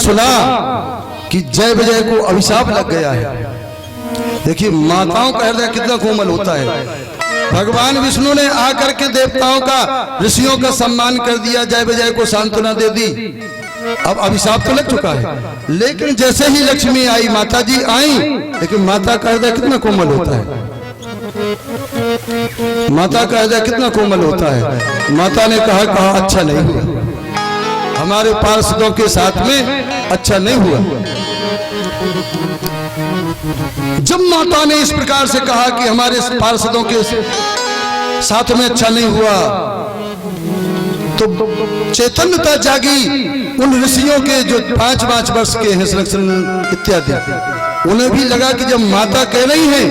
सुना कि जय विजय को अभिशाप लग गया है। देखिए माताओं का हृदय कितना कोमल होता है। भगवान विष्णु ने आकर के देवताओं का, ऋषियों का सम्मान कर दिया, जय विजय को सांत्वना दे दी। अब अभिशाप तो लग चुका है, लेकिन जैसे ही लक्ष्मी आई, माता जी आई, लेकिन माता का हृदय कितना कोमल होता है। माता का हृदय कितना कोमल होता है। माता ने कहा अच्छा नहीं हुआ, हमारे पार्षदों के साथ में अच्छा नहीं हुआ। जब माता ने इस प्रकार से कहा कि हमारे पार्षदों के साथ में अच्छा नहीं हुआ, तो चैतन्यता जागी उन ऋषियों के जो 5-5 वर्ष के हैं, इत्यादि। उन्हें भी लगा कि जब माता कह रही है,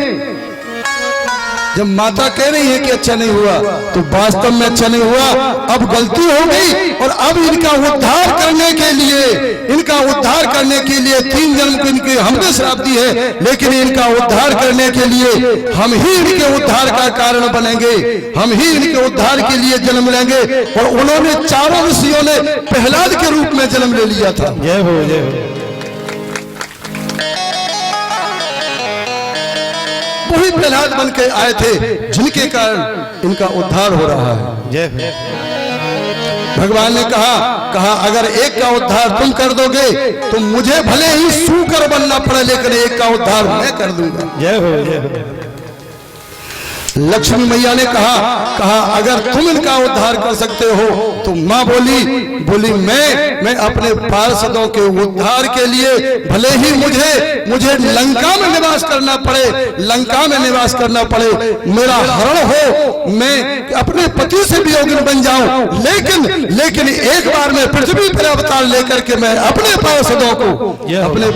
जब माता कह रही है कि अच्छा नहीं हुआ, तो वास्तव में अच्छा नहीं हुआ। अब गलती हो गई और अब इनका उद्धार करने के लिए, 3 जन्म को इनके हमने श्राप दी है, लेकिन इनका उद्धार करने के लिए हम ही इनके उद्धार का कारण बनेंगे, हम ही इनके उद्धार के लिए जन्म लेंगे। और उन्होंने चारों ऋषियों ने प्रहलाद के रूप में जन्म ले लिया था। जय हो जय हो। वही प्रहलाद बन के आए थे जिनके कारण इनका उद्धार हो रहा है। जय हो। भगवान ने कहा अगर एक का उद्धार तुम कर दोगे तो मुझे भले ही सूकर बनना पड़े, लेकिन एक का उद्धार मैं कर दूंगा। जय हो जय हो। लक्ष्मी मैया ने कहा अगर तुम इनका उद्धार कर सकते हो तो माँ बोली मैं अपने पार्षदों के उद्धार के लिए भले ही मुझे लंका में निवास करना पड़े, मेरा हरण हो, मैं अपने पति से वियोगिन बन जाऊं, लेकिन एक बार मैं पृथ्वी पर अवतार लेकर के मैं अपने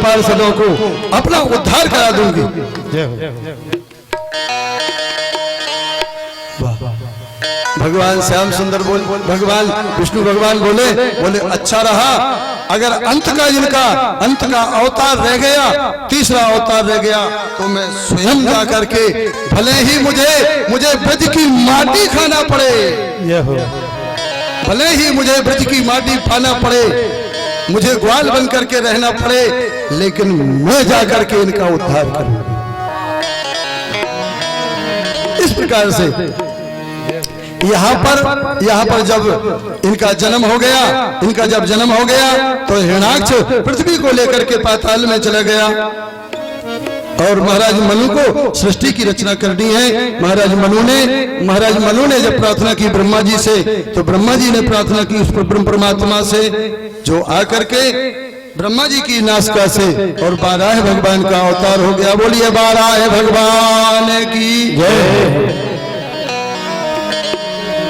पार्षदों को अपना उद्धार करा दूंगी। जय हो। भगवान श्याम सुंदर भगवान विष्णु भगवान बोले अच्छा रहा, अगर अंत का अवतार रह गया, तीसरा अवतार रह गया, तो मैं स्वयं जा करके भले ही मुझे ब्रज की माटी खाना पड़े, भले ही मुझे ब्रज की माटी खाना पड़े, मुझे ग्वाल बन करके रहना पड़े, लेकिन मैं जा करके इनका उद्धार करूं। इस प्रकार से यहाँ पर जब इनका जन्म हो गया तो हिरण्याक्ष पृथ्वी को लेकर के पाताल में चला गया और महाराज मनु को सृष्टि की रचना करनी है। महाराज मनु ने जब प्रार्थना की ब्रह्मा जी से, तो ब्रह्मा जी ने प्रार्थना की उस परमात्मा से, जो आकर के ब्रह्मा जी की नासिका से और बाराह भगवान का अवतार हो गया। बोलिए बाराह भगवान की जय।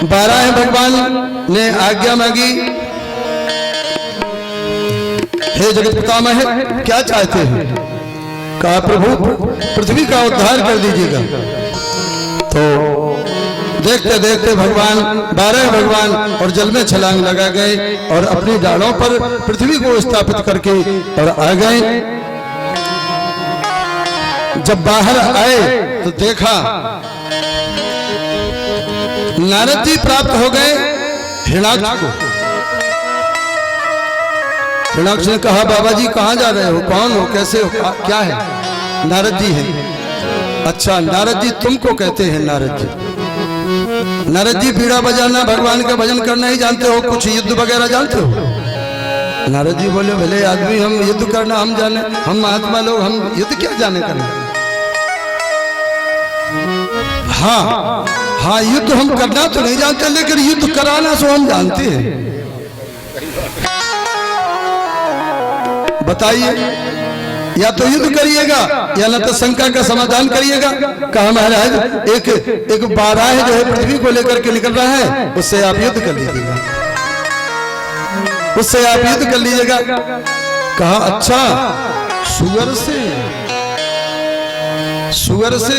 बाराह भगवान ने आज्ञा मांगी, हे जगत पितामह क्या चाहते हैं? कहा प्रभु पृथ्वी का उद्धार कर दीजिएगा। तो देखते देखते बाराह भगवान और जल में छलांग लगा गए और अपनी डालों पर पृथ्वी को स्थापित करके और आ गए। जब बाहर आए तो देखा नारद जी प्राप्त हो गए हिरण्याक्ष को। हिरण्याक्ष ने कहा बाबा जी कहाँ जा रहे हो, कौन हो, कैसे हो, क्या है? नारद जी हैं। अच्छा नारद जी तुमको कहते हैं? नारद जी बीड़ा बजाना, भगवान का भजन करना ही जानते हो, कुछ युद्ध वगैरह जानते हो? नारद जी बोले भले आदमी, हम युद्ध करना हम जाने, हम महात्मा लोग, हम युद्ध क्या जाने करना। हाँ युद्ध हम करना तो नहीं जानते, लेकिन युद्ध कराना तो हम जानते हैं। बताइए, या तो युद्ध करिएगा या न तो शंका का समाधान करिएगा। कहा महाराज एक बाराह जो है पृथ्वी को लेकर के निकल रहा है, उससे आप युद्ध कर लीजिएगा, कहा अच्छा सुअर से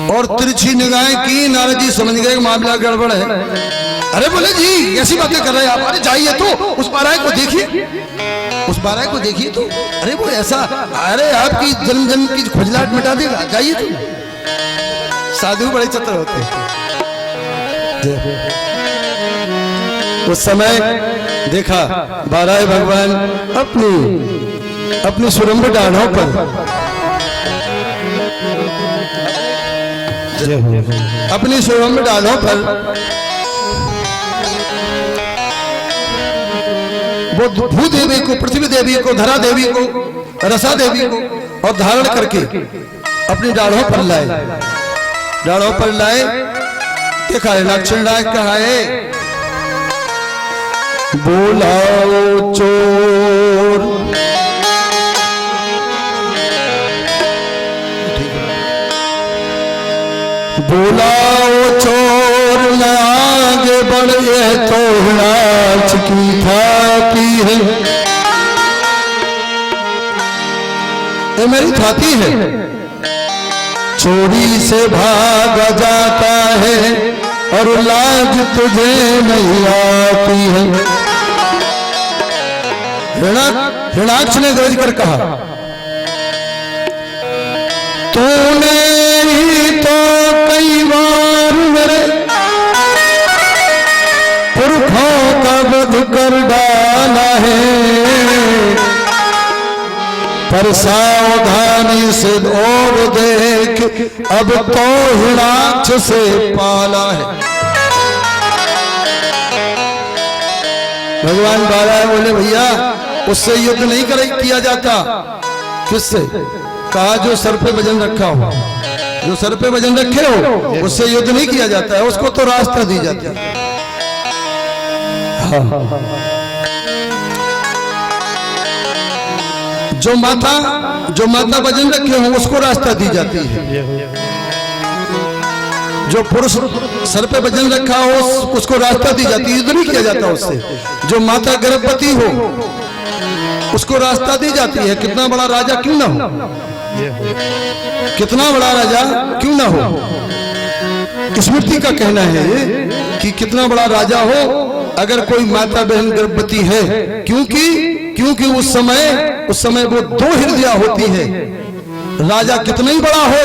और तिरछी निगाहें की। नारद जी समझ गए मामला गड़बड़ है। अरे बोले जी ऐसी बातें कर रहे हैं आप, अरे जाइए तो उस बाराह को देखिए तो, अरे वो ऐसा, अरे आपकी जन्म की खुजलाहट मिटा देगा, जाइए तो। साधु बड़े चतुर होते हैं। उस समय देखा 12 भगवान अपनी सुरंभ डाढ़ों पर जय हो अपनी सुरंभ डाढ़ों पर वो भूदेवी को, पृथ्वी देवी को, धरा देवी को, रसा देवी को और धारण करके अपनी डाढ़ों पर लाए, डाढ़ों पर लाए। देखा है लक्ष्मण राज कहा है, बोलाओ चोर, बोलाओ चोर न आगे बढ़े तो नाच की थाती है, ये मेरी थाती है, चोरी से भागा जाता है और लाज तुझे नहीं आती है। हिरणाक्ष ने गरज कर कहा, तूने ही तो कई बार मेरे पुरखों का वध कर डाला है, पर सावधानी से और देख अब तो हिरणाक्ष से पाला है। भगवान 12 बोले भैया उससे युद्ध नहीं किया जाता। किससे? कहा जो सर पे वजन रखा हो, जो सर पे वजन रखे हो उससे युद्ध नहीं किया जाता है, उसको तो रास्ता दी जाती है। हाँ। जो माता वजन रखे हो उसको रास्ता दी जाती है। जो पुरुष सर पे वजन रखा हो उसको रास्ता दी जाती है, युद्ध नहीं किया जाता उससे। जो माता गर्भवती हो उसको रास्ता दी जाती है, कितना बड़ा राजा क्यों ना हो, कितना बड़ा राजा क्यों ना हो। स्मृति का कहना है कि कितना बड़ा राजा हो अगर कोई माता बहन गर्भवती है, क्योंकि उस समय वो 2 हृदय होती है। राजा कितना ही बड़ा हो,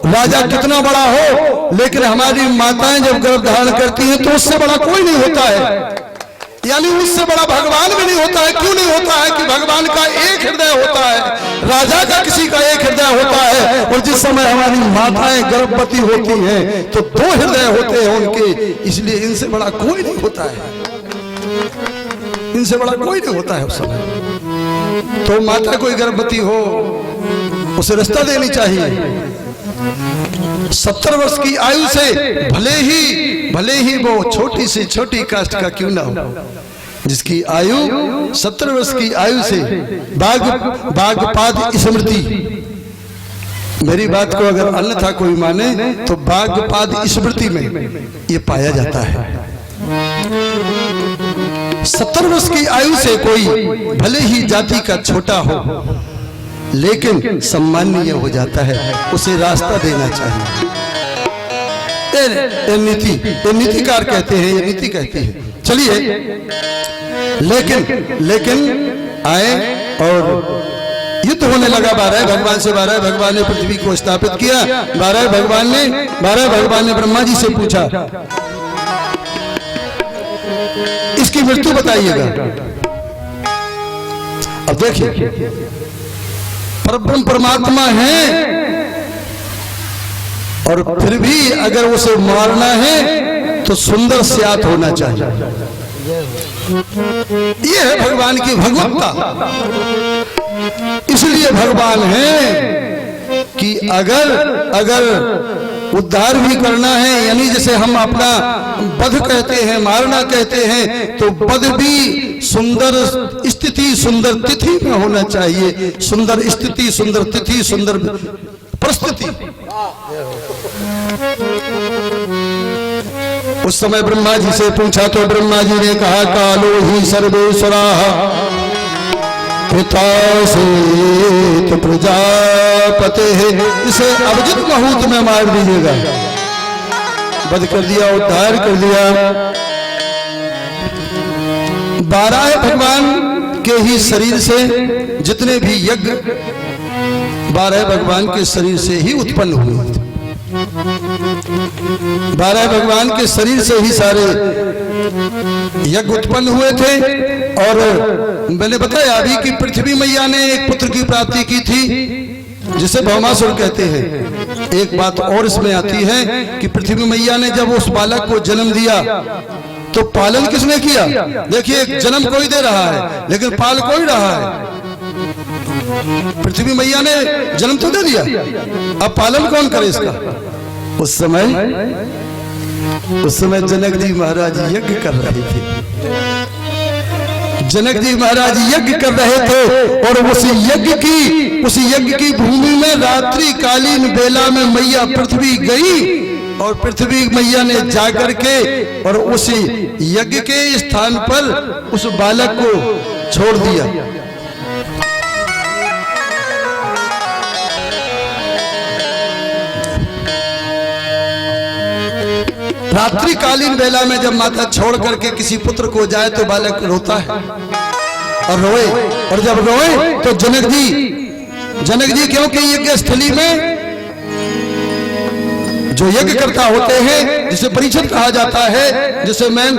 राजा कितना बड़ा हो, लेकिन हमारी माताएं जब गर्भ धारण करती हैं तो उससे बड़ा कोई नहीं होता है, यानी उससे बड़ा भगवान भी नहीं होता है। क्यों नहीं होता है? कि भगवान का एक हृदय होता है, राजा का किसी का एक हृदय होता है। और जिस समय हमारी माताएं गर्भवती होती हैं तो 2 हृदय होते हैं उनके, इसलिए इनसे बड़ा कोई नहीं होता है, इनसे बड़ा कोई नहीं होता है उस समय। तो माता कोई गर्भवती हो उसे रास्ता देनी चाहिए। 70 वर्ष की आयु से भले ही वो छोटी से छोटी कास्ट का क्यों ना हो, जिसकी आयु 70 वर्ष की आयु से बागपाद स्मृति, मेरी बात को अगर अन्यथा कोई माने तो बागपाद स्मृति में ये पाया जाता है। 70 वर्ष की आयु से कोई भले ही जाति का छोटा हो लेकिन सम्माननीय हो जाता है, उसे रास्ता देना चाहिए। ये नीतिकार कहते हैं, ये नीति कहती है। चलिए, लेकिन आए और युद्ध होने लगा 12 भगवान से। 12 भगवान ने पृथ्वी को स्थापित किया। 12 भगवान ने ब्रह्मा जी से पूछा इसकी मृत्यु बताइएगा। अब देखिए, परब्रह्म परमात्मा है और फिर भी अगर उसे मारना है तो सुंदर स्यात होना चाहिए। ये है भगवान की भगवत्ता। इसलिए भगवान है कि अगर उद्धार भी करना है, यानी जैसे हम अपना वध कहते हैं, मारना कहते हैं, तो वध भी सुंदर स्थिति सुंदर तिथि में होना चाहिए। सुंदर स्थिति सुंदर तिथि सुंदर परिस्थिति। उस समय ब्रह्मा जी से पूछा तो ब्रह्मा जी ने कहा, कालो ही सर्वेश्वरा पिता से प्रजापते है, इसे अवजित मुहूर्त में मार दीजिएगा। वध कर दिया, उद्धार कर दिया। 12 भगवान के ही शरीर से जितने भी यज्ञ 12 भगवान के शरीर से ही उत्पन्न हुए थे। 12 भगवान के शरीर से ही सारे यज्ञ उत्पन्न हुए थे। और मैंने बताया अभी कि पृथ्वी मैया ने एक पुत्र की प्राप्ति की थी जिसे भौमासुर कहते हैं। एक बात और इसमें आती है कि पृथ्वी मैया ने जब उस बालक को जन्म दिया तो पालन किसने किया? देखिए, जन्म कोई दे रहा है लेकिन पाल कोई रहा है। पृथ्वी मैया ने जन्म तो दे दिया, अब पालन कौन करे इसका? उस समय जनक जी महाराज यज्ञ कर रहे थे। जनक जी महाराज यज्ञ कर रहे थे और उस यज्ञ की भूमि में रात्रि कालीन बेला में मैया पृथ्वी गई और पृथ्वी मैया ने जाकर के और उस यज्ञ के स्थान पर उस बालक को छोड़ दिया। रात्रिकालीन बेला में जब माता छोड़ करके किसी पुत्र को जाए तो बालक रोता है और रोए, और जब रोए तो जनक जी क्योंकि यज्ञ स्थली में जो यज्ञ करता होते हैं, जिसे परिषद कहा जाता है, जिसे मैन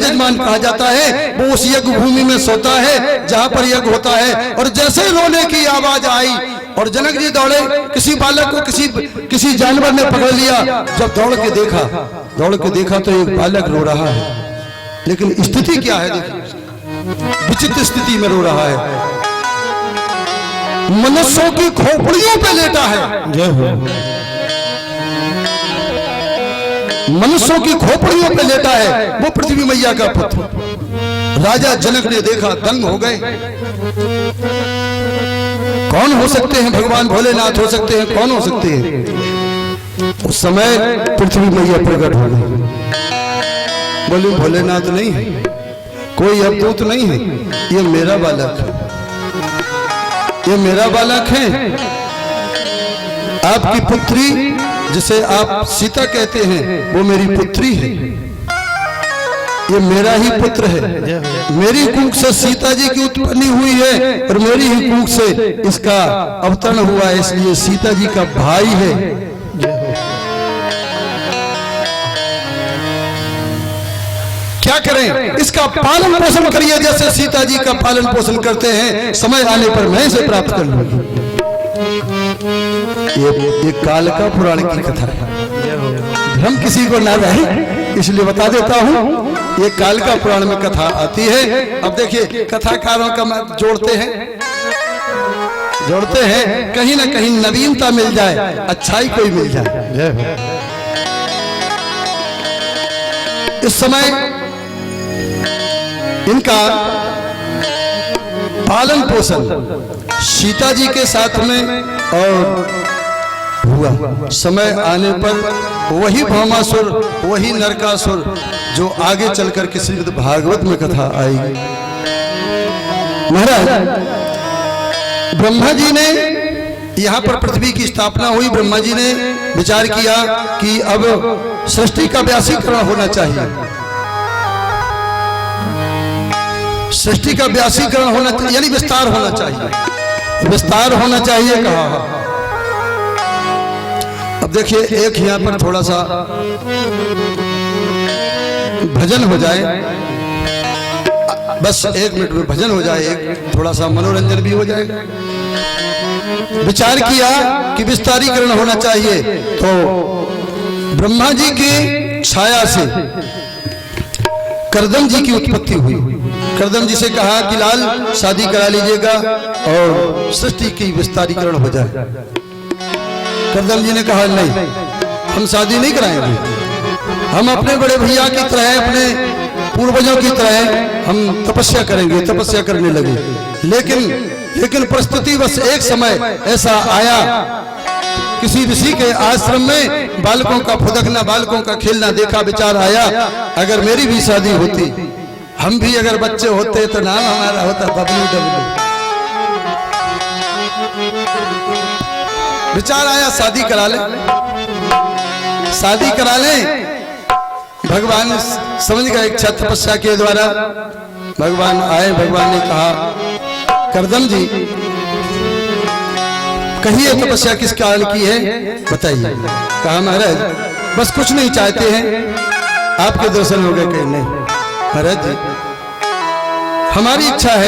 जजमान कहा जाता है, वो उस यज्ञ भूमि में सोता है जहां पर यज्ञ होता है। और जैसे रोने की आवाज आई और जनक जी दौड़े, किसी बालक को किसी जानवर ने पकड़ लिया। जब दौड़ के देखा तो एक बालक रो रहा है, लेकिन स्थिति क्या है? देखिए, विचित्र स्थिति में रो रहा है। मनुष्यों की खोपड़ियों पे लेटा है। जय हो। मनुष्यों की खोपड़ियों पे लेटा है वो पृथ्वी मैया का पुत्र। राजा जनक ने देखा, दंग हो गए। कौन हो सकते हैं? भगवान भोलेनाथ हो सकते हैं। कौन हो सकते हैं? उस समय पृथ्वी मैया प्रकट हो गई। बोले भोलेनाथ नहीं है, कोई अवधूत नहीं है, ये मेरा बालक है, ये मेरा बालक है। आपकी पुत्री जिसे आप सीता कहते हैं वो मेरी पुत्री है, ये मेरा ही पुत्र है। मेरी कूख से सीता जी की उत्पत्ति हुई है और मेरी ही कूख से इसका अवतरण हुआ है, इसलिए सीता जी का भाई है। क्या करें? इसका पालन पोषण करिए जैसे सीता जी का पालन पोषण करते हैं। समय आने पर मैं इसे प्राप्त कर लूंगी। ये काल का पुराण की कथा है, भ्रम किसी को ना रहे इसलिए बता देता हूँ। ये काल का पुराण में कथा आती है। अब देखिए, कथाकारों का जोड़ते हैं, कहीं ना कहीं नवीनता मिल जाए, अच्छाई कोई मिल जाए। इस समय इनका पालन पोषण सीता जी के साथ में और हुआ। समय आने पर वही भौमासुर, वही नरकासुर जो आगे चलकर के श्रीमद् भागवत में कथा आएगी। महाराज, ब्रह्मा जी ने यहाँ पर पृथ्वी की स्थापना हुई। ब्रह्मा जी ने विचार किया कि अब सृष्टि का व्यासीकरण होना चाहिए, सृष्टि का व्यासीकरण होना चाहिए, यानी विस्तार होना चाहिए। विस्तार होना चाहिए कहा। अब देखिए, एक यहाँ पर थोड़ा सा भजन हो जाए, बस 1 मिनट में भजन हो जाए, एक थोड़ा सा मनोरंजन भी हो जाएगा। विचार किया कि विस्तारीकरण होना चाहिए, तो ब्रह्मा जी की छाया से करदम जी की उत्पत्ति हुई। करदम जी से कहा कि लाल शादी करा लीजिएगा और सृष्टि की विस्तारीकरण हो जाए। करदम जी ने कहा नहीं, हम शादी नहीं कराएंगे, हम अपने बड़े भैया की तरह, अपने पूर्वजों की तरह हम तपस्या करेंगे। तपस्या करने लगे, लेकिन परिस्थिति बस एक समय ऐसा आया, किसी ऋषि के आश्रम में बालकों का फुदकना, बालकों का खेलना देखा। विचार आया, अगर मेरी भी शादी होती, हम भी अगर बच्चे होते तो नाम हमारा होता बबलू डबलू। विचार आया, शादी करा ले, शादी करा ले। भगवान समझ गए, इच्छा तपस्या के द्वारा भगवान आए। भगवान ने कहा, करदम जी कहिए तपस्या किस कारण की है, बताइए। कहा, महाराज बस कुछ नहीं चाहते हैं, आपके दर्शन हो गए। कहीं नहीं, महाराज जी, हमारी इच्छा है